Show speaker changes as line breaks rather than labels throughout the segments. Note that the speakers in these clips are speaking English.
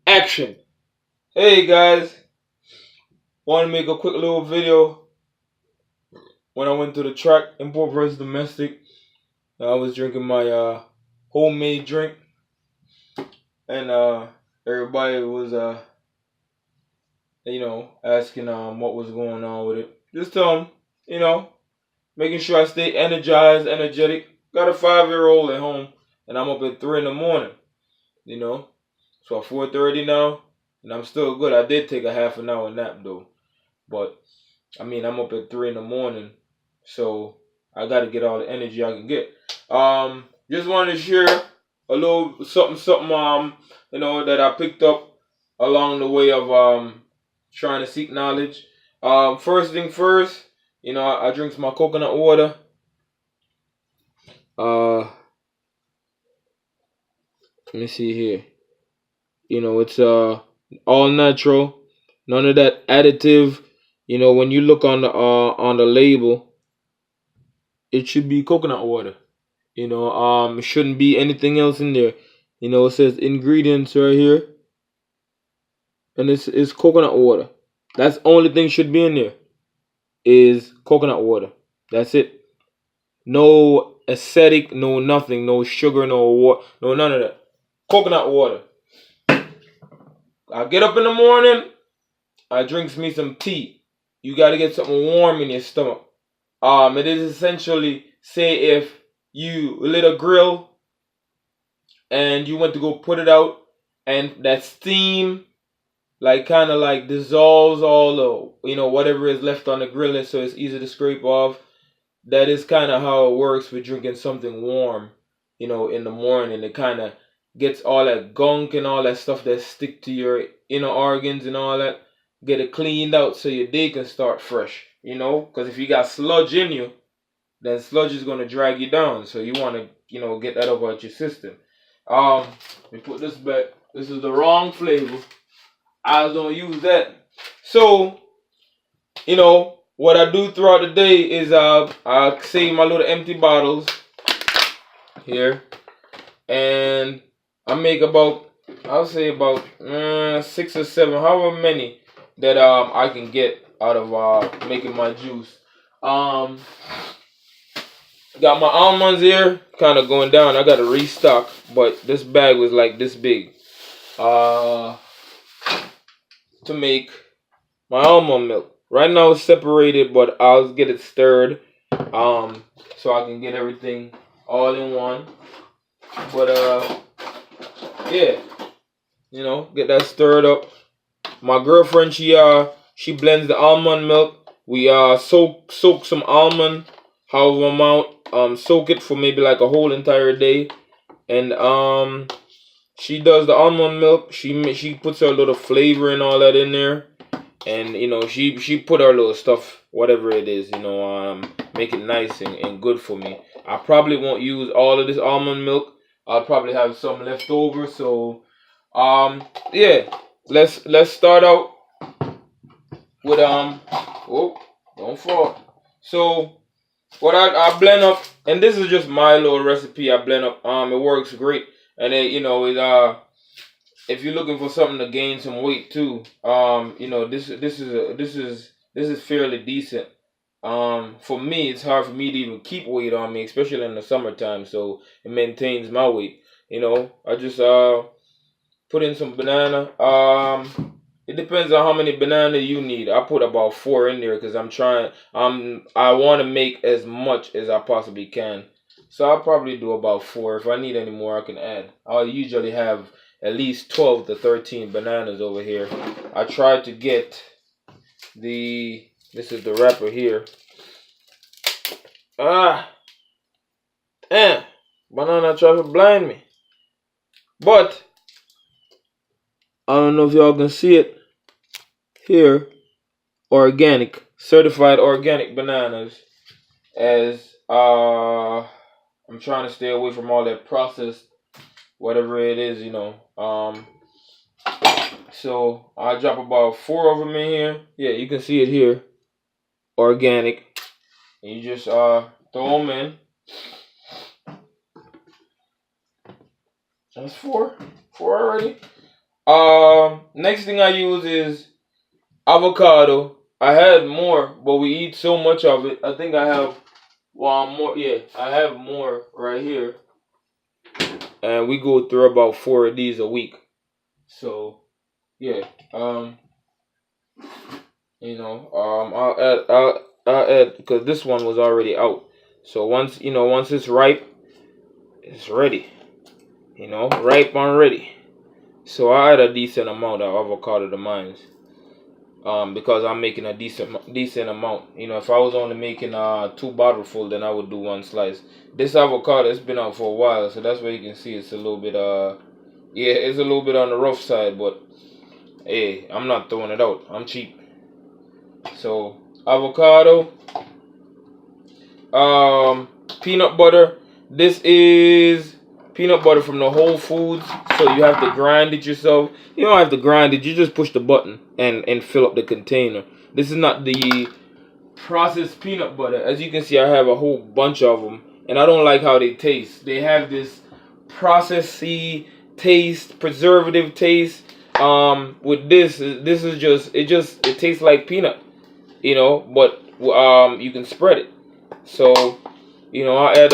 Action. Hey guys, want to make a quick little video. When I went to the track, import versus domestic, I was drinking my homemade drink, and everybody was asking what was going on with it. Just you know, making sure I stay energized, energetic. Got a 5-year-old at home, and I'm up at 3 in the morning. You know, so at 4:30 now, and I'm still good. I did take a half an hour nap though, but I mean, I'm up at 3 in the morning, so I got to get all the energy I can get. Just wanted to share a little something, that I picked up along the way of trying to seek knowledge. First thing first, I drink my coconut water. Let me see here. It's all natural, none of that additive. When you look on the label, it should be coconut water. It shouldn't be anything else in there. It says ingredients right here, and it's coconut water. That's the only thing should be in there is coconut water. That's it. No acidic, no nothing, no sugar, no water, no none of that. Coconut water. I get up in the morning, I drink me some tea. You got to get something warm in your stomach. It is essentially, say if you lit a grill and you went to go put it out, and that steam like kind of like dissolves all the whatever is left on the grill, so it's easy to scrape off. That is kind of how it works with drinking something warm, in the morning. It kind of gets all that gunk and all that stuff that stick to your inner organs and all that, get it cleaned out so your day can start fresh. Because if you got sludge in you, then sludge is gonna drag you down. So you want to get that out your system. Let me put this back. This is the wrong flavor. I don't use that. So, what I do throughout the day is I save my little empty bottles here, and I make I'll say about 6 or 7, however many that I can get out of making my juice. Got my almonds here, kind of going down. I got to restock, but this bag was like this big. To make my almond milk. Right now it's separated, but I'll get it stirred, so I can get everything all in one. But yeah, get that stirred up. My girlfriend, she blends the almond milk. We soak some almond, however amount, soak it for maybe like a whole entire day, and she does the almond milk. She puts her little flavor and all that in there, and she put her little stuff, whatever it is, make it nice and good for me. I probably won't use all of this almond milk. I'll probably have some left over. So yeah, let's start out with oh, don't fall. So what I blend up, and this is just my little recipe. I blend up. It works great, and then if you're looking for something to gain some weight too, this is fairly decent. For me, it's hard for me to even keep weight on me, especially in the summertime. So it maintains my weight. I just put in some banana. It depends on how many banana you need. I put about 4 in there because I'm trying. I want to make as much as I possibly can. So I'll probably do about 4. If I need any more, I can add. I'll usually have at least 12 to 13 bananas over here. I tried to get this is the wrapper here. Damn, banana tried to blind me. But I don't know if y'all can see it here. Organic, certified organic bananas. As I'm trying to stay away from all that processed, whatever it is, So I drop about 4 of them in here. Yeah, you can see it here. Organic. And you just throw them in. That's 4. 4 already. Next thing I use is avocado. I had more, but we eat so much of it. I think I have one more. Yeah, I have more right here, and we go through about 4 of these a week. So yeah, I'll add because this one was already out. So once it's ripe, it's ready. Ripe and ready. So I add a decent amount of avocado to mine. Because I'm making a decent amount. If I was only making 2 bottle full, then I would do 1 slice. This avocado has been out for a while, so that's why you can see it's a little bit yeah, it's a little bit on the rough side, but hey, I'm not throwing it out. I'm cheap. So avocado, peanut butter. This is peanut butter from the Whole Foods, so you have to grind it yourself. You don't have to grind it, you just push the button and fill up the container. This is not the processed peanut butter. As you can see, I have a whole bunch of them, and I don't like how they taste. They have this processy taste, preservative taste. With this is just it tastes like peanut, but you can spread it. So, I add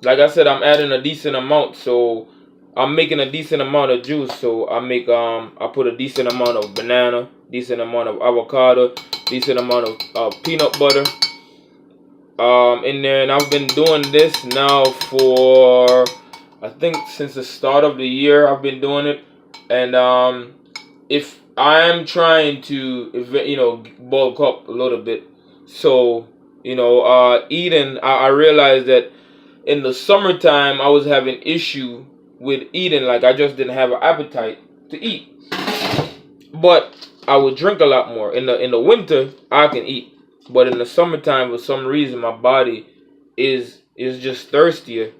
like I said, I'm adding a decent amount, so I'm making a decent amount of juice. So I put a decent amount of banana, decent amount of avocado, decent amount of peanut butter in there, and I've been doing this now for I think since the start of the year. I've been doing it, and if I'm trying to bulk up a little bit, so eating, I realized that in the summertime I was having issue with eating, like I just didn't have an appetite to eat. But I would drink a lot more. In the winter I can eat, but in the summertime for some reason my body is just thirstier.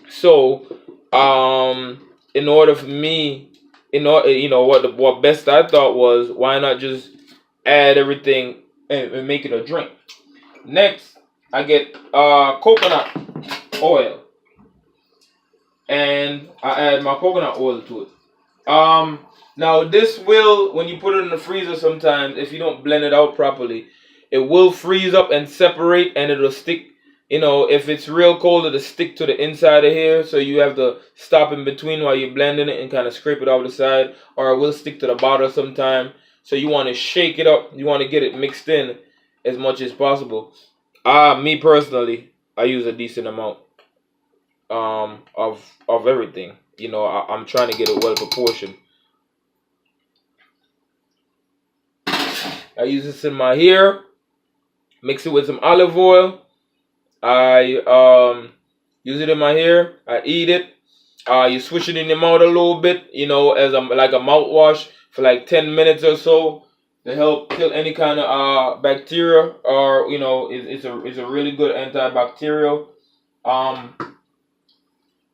So in order for me, what best I thought was, why not just add everything and make it a drink. Next, I get coconut oil, and I add my coconut oil to it. Now this will, when you put it in the freezer, sometimes if you don't blend it out properly, it will freeze up and separate, and it'll stick. If it's real cold, it'll stick to the inside of here, so you have to stop in between while you're blending it and kind of scrape it off the side, or it will stick to the bottle sometime. So you want to shake it up. You want to get it mixed in as much as possible. Me personally, I use a decent amount of everything. I'm trying to get it well proportioned. I use this in my hair, mix it with some olive oil. I use it in my hair. I eat it. You swish it in your mouth a little bit, as like a mouthwash for like 10 minutes or so to help kill any kind of bacteria, or it's a really good antibacterial.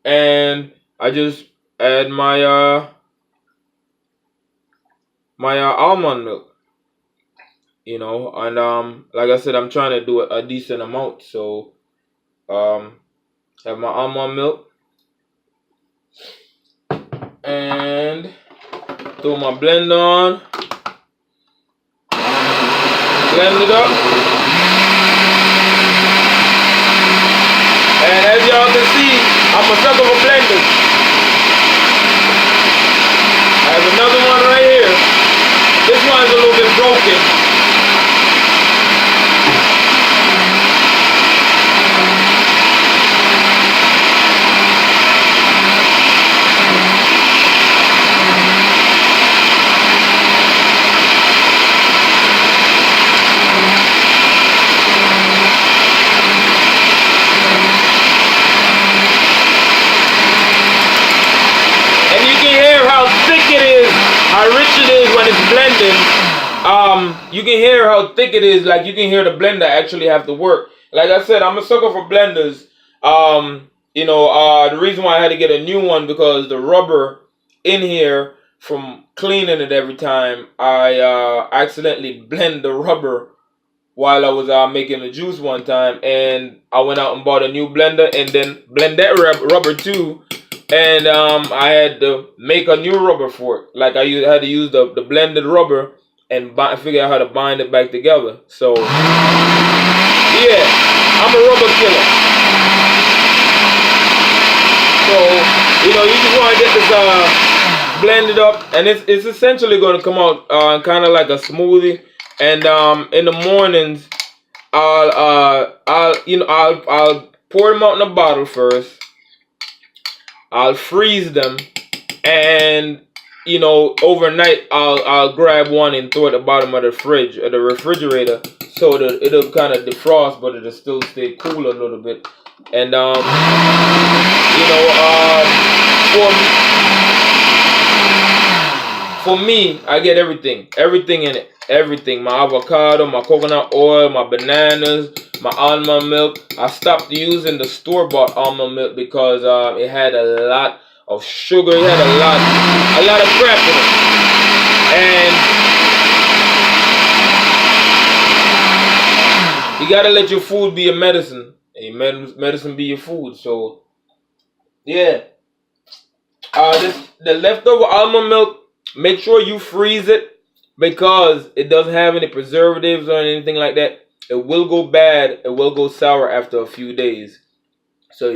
And I just add my almond milk. And like I said, I'm trying to do a decent amount, so have my almond milk and throw my blender on, blend it up, and as y'all can see, I'm a sucker for blenders. I have another one right here. This one's a little bit broken. How rich it is when it's blending. You can hear how thick it is. Like, you can hear the blender actually have to work. Like I said, I'm a sucker for blenders. The reason why I had to get a new one, because the rubber in here, from cleaning it every time, I accidentally blend the rubber while I was making the juice one time, and I went out and bought a new blender and then blend that rubber too. and I had to make a new rubber for it. Like had to use the blended rubber and figure out how to bind it back together. So yeah, I'm a rubber killer. So you just want to get this blended up, and it's essentially going to come out kind of like a smoothie. And in the mornings, I'll pour them out in a bottle first. I'll freeze them, and overnight I'll grab one and throw it at the bottom of the fridge or the refrigerator, so that it'll kind of defrost, but it'll still stay cool a little bit. And for me, I get everything in it. Everything, my avocado, my coconut oil, my bananas, my almond milk. I stopped using the store-bought almond milk because it had a lot of sugar. It had a lot of crap in it. And you gotta let your food be your medicine, and your medicine be your food. So yeah, the leftover almond milk, make sure you freeze it, because it doesn't have any preservatives or anything like that. It will go bad. It will go sour after a few days. So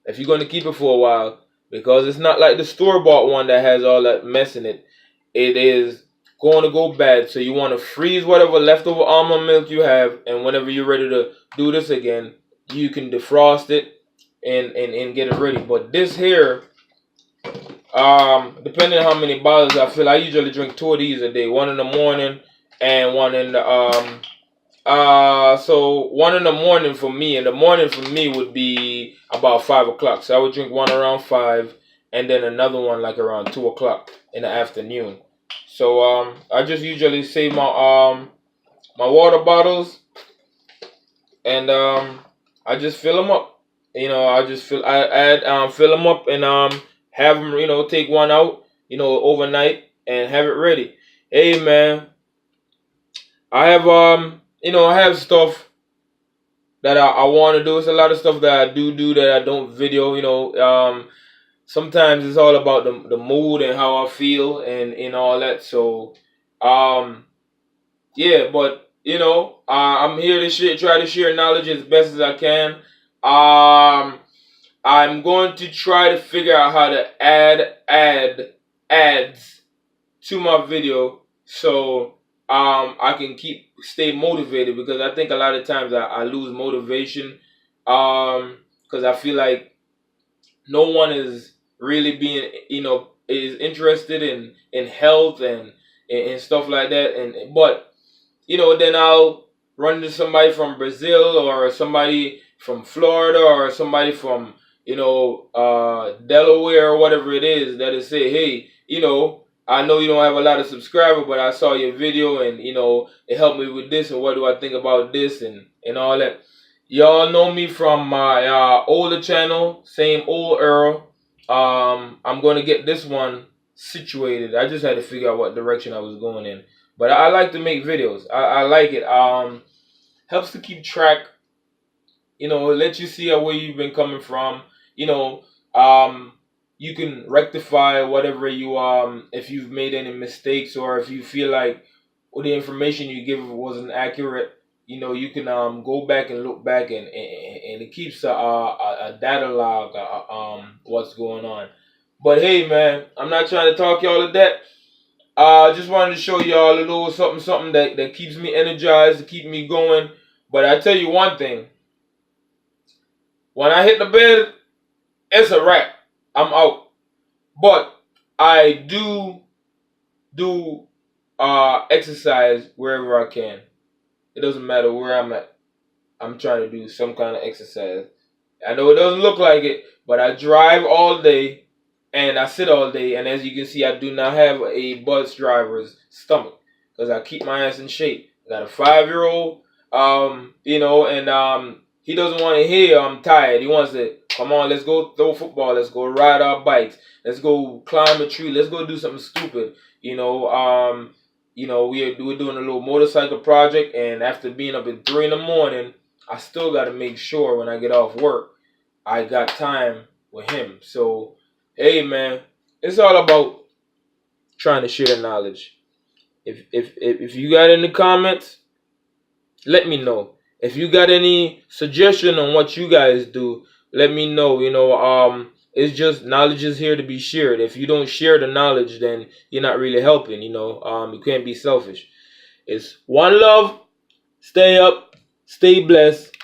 if you're going to keep it for a while, because it's not like the store-bought one that has all that mess in it, it is going to go bad. So you want to freeze whatever leftover almond milk you have, and whenever you're ready to do this again, you can defrost it and get it ready. But this here, depending on how many bottles I fill, I usually drink 2 of these a day. One in the morning and one in the so one in the morning for me. In the morning for me would be about 5 o'clock. So I would drink one around 5, and then another one like around 2 o'clock in the afternoon. So I just usually save my my water bottles, and I just fill them up. I fill them up and have them, take one out, overnight and have it ready. Hey man, I have I have stuff that I want to do. It's a lot of stuff that I do that I don't video. Sometimes it's all about the mood and how I feel and all that. So yeah, but I'm here to try to share knowledge as best as I can. I'm going to try to figure out how to add ads to my video, so I can stay motivated, because I think a lot of times I lose motivation because I feel like no one is really being is interested in health and stuff like that, but then I'll run into somebody from Brazil, or somebody from Florida, or somebody from Delaware, or whatever it is, that is say, hey, I know you don't have a lot of subscribers, but I saw your video and it helped me with this, and what do I think about this and all that. Y'all know me from my older channel, same old Errol. I'm going to get this one situated. I just had to figure out what direction I was going in. But I like to make videos. I like it. Helps to keep track. Let you see where you've been coming from. You can rectify whatever if you've made any mistakes, or if you feel like the information you give wasn't accurate. You can go back and look back, and it keeps a data log what's going on. But hey man, I'm not trying to talk y'all to that. I just wanted to show y'all a little something that keeps me energized, to keep me going. But I tell you one thing, when I hit the bed, it's a wrap. I'm out. But I do exercise wherever I can. It doesn't matter where I'm at. I'm trying to do some kind of exercise. I know it doesn't look like it, but I drive all day and I sit all day. And as you can see, I do not have a bus driver's stomach, because I keep my ass in shape. I got a 5-year-old, and he doesn't want to hear I'm tired. He wants to, come on, let's go throw football. Let's go ride our bikes. Let's go climb a tree. Let's go do something stupid. We're doing a little motorcycle project, and after being up at 3 in the morning, I still got to make sure when I get off work, I got time with him. So Hey man, it's all about trying to share the knowledge. If you got any comments, let me know. If you got any suggestion on what you guys do, let me know. It's just knowledge is here to be shared. If you don't share the knowledge, then you're not really helping. You can't be selfish. It's one love. Stay up. Stay blessed.